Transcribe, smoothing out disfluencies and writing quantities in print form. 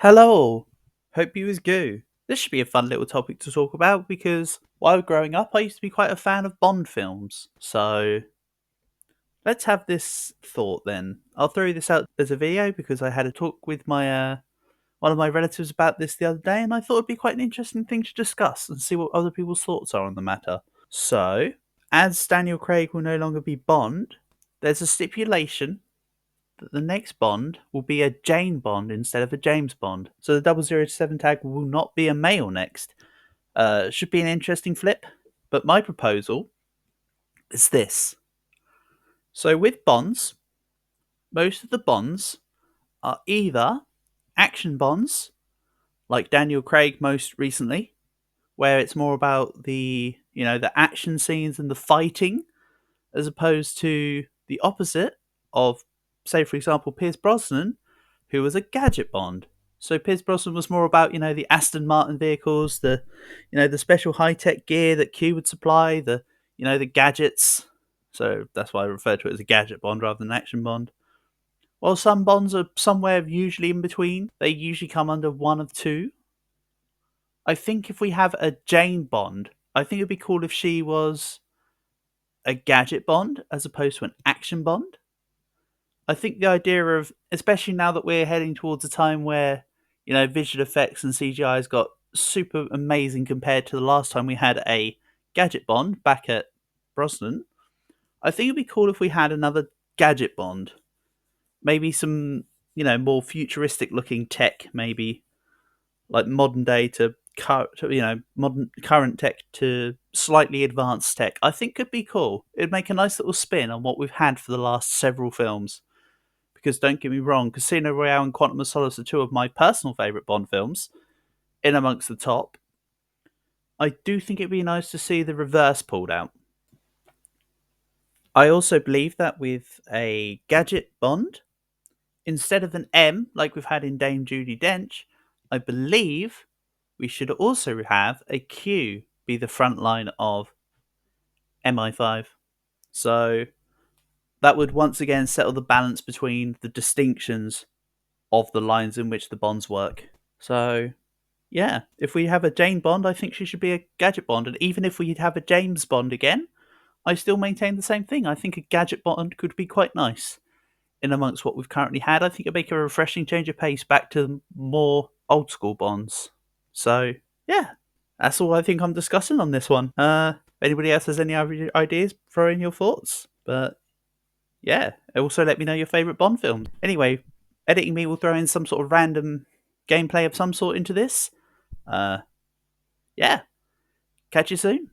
Hello! Hope you is good. This should be a fun little topic to talk about because while growing up, I used to be quite a fan of Bond films. So let's have this thought then. I'll throw this out as a video because I had a talk with my one of my relatives about this the other day, and I thought it'd be quite an interesting thing to discuss and see what other people's thoughts are on the matter. So, as Daniel Craig will no longer be Bond, there's a stipulation that the next Bond will be a Jane Bond instead of a James Bond. So the 007 tag will not be a male next. Should be an interesting flip. But my proposal is this. So with Bonds, most of the Bonds are either action Bonds, like Daniel Craig most recently, where it's more about the action scenes and the fighting, as opposed to the opposite of, say, for example, Pierce Brosnan, who was a gadget Bond. So Pierce Brosnan was more about the Aston Martin vehicles, the special high tech gear that Q would supply, the gadgets. So that's why I refer to it as a gadget Bond rather than an action Bond. While some Bonds are somewhere usually in between, they usually come under one of two. I think if we have a Jane Bond, I think it'd be cool if she was a gadget Bond as opposed to an action Bond. I think the idea of, especially now that we're heading towards a time where, visual effects and CGI has got super amazing compared to the last time we had a gadget Bond back at Brosnan, I think it'd be cool if we had another gadget Bond. Maybe some, more futuristic looking tech, maybe like modern day to modern current tech to slightly advanced tech. I think could be cool. It'd make a nice little spin on what we've had for the last several films. Because don't get me wrong, Casino Royale and Quantum of Solace are two of my personal favourite Bond films, in amongst the top. I do think it'd be nice to see the reverse pulled out. I also believe that with a gadget Bond, instead of an M like we've had in Dame Judi Dench, I believe we should also have a Q be the front line of MI5. So that would once again settle the balance between the distinctions of the lines in which the Bonds work. So, yeah, if we have a Jane Bond, I think she should be a Gadget Bond. And even if we have a James Bond again, I still maintain the same thing. I think a Gadget Bond could be quite nice in amongst what we've currently had. I think it'd make a refreshing change of pace back to more old school Bonds. So, yeah, that's all I think I'm discussing on this one. Anybody else has any other ideas, throw in your thoughts. But yeah, also let me know your favourite Bond film. Anyway, editing me will throw in some sort of random gameplay of some sort into this. Yeah, catch you soon.